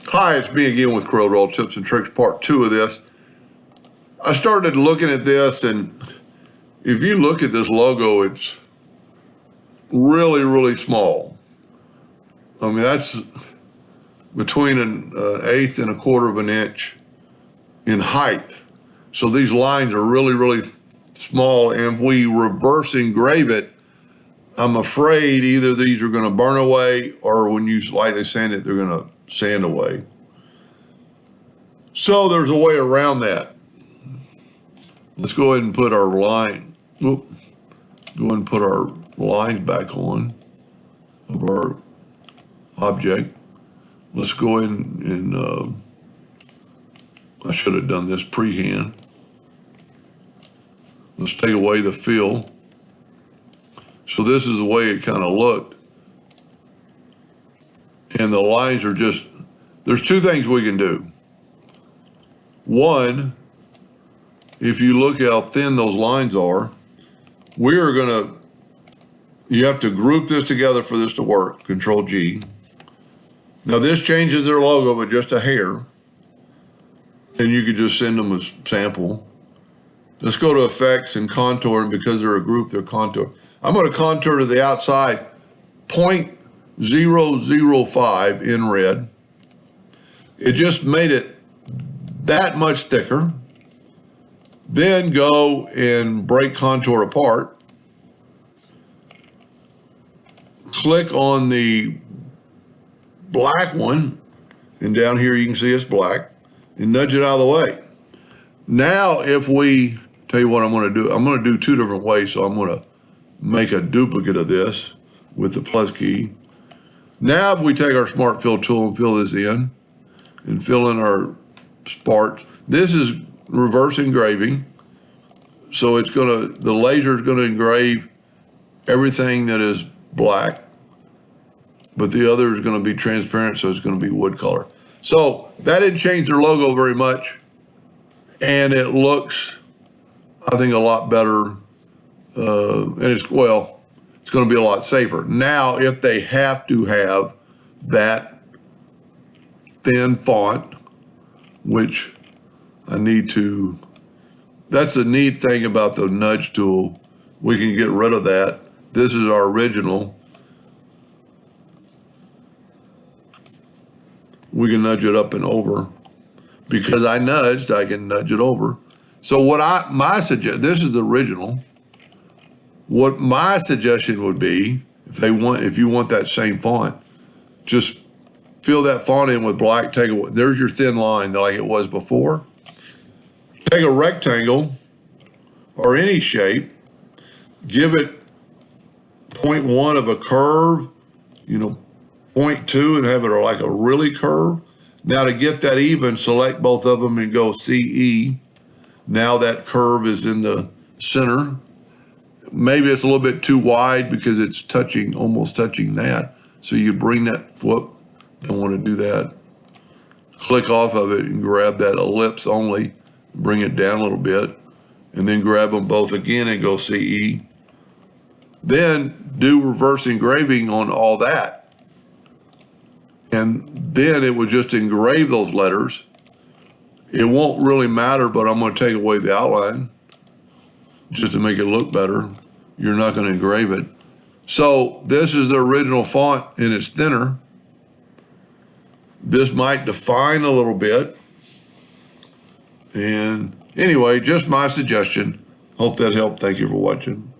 Hi, it's me again with Corel Tips and Tricks, part 2 of this. I started looking at this, and if you look at this logo, it's really, really small. I mean, that's between an eighth and a quarter of an inch in height. So these lines are really, really small, and if we reverse engrave it, I'm afraid either these are going to burn away, or when you lightly sand it, they're going to sand away. So there's a way around that. Let's go ahead and put our line. Go ahead and put our lines back on of our object. Let's go ahead and I should have done this pre-hand. Let's take away the fill. So this is the way it kind of looked. And the lines are just, there's two things we can do. One, if you look how thin those lines are, you have to group this together for this to work, Control G. Now this changes their logo, but just a hair. And you could just send them a sample. Let's go to Effects and Contour, and because they're a group, they're contour. I'm going to contour to the outside 0.005 in red. It just made it that much thicker. Then go and break contour apart. Click on the black one, and down here you can see it's black, and nudge it out of the way. Now if we, tell you what I'm going to do, I'm going to do two different ways, so I'm going to make a duplicate of this with the plus key. Now if we take our Smart Fill tool and fill this in, and fill in our sparks, this is reverse engraving. So it's the laser is going to engrave everything that is black, but the other is going to be transparent, so it's going to be wood color. So that didn't change their logo very much, and it looks, I think, a lot better. And it's going to be a lot safer. Now, if they have to have that thin font, which I need to, that's the neat thing about the nudge tool. We can get rid of that. This is our original. We can nudge it up and over. Because I nudged, I can nudge it over. So this is the original. What my suggestion would be, if you want that same font, just fill that font in with black, there's your thin line like it was before. Take a rectangle or any shape, give it 0.1 of a curve, 0.2, and have it like a really curve. Now to get that even, select both of them and go CE. Now that curve is in the center. Maybe it's a little bit too wide because it's almost touching that. So you bring that, don't want to do that. Click off of it and grab that ellipse only, bring it down a little bit, and then grab them both again and go CE. Then do reverse engraving on all that. And then it would just engrave those letters. It won't really matter, but I'm going to take away the outline just to make it look better. You're not going to engrave it. So this is the original font, and it's thinner. This might define a little bit. And anyway, just my suggestion. Hope that helped. Thank you for watching.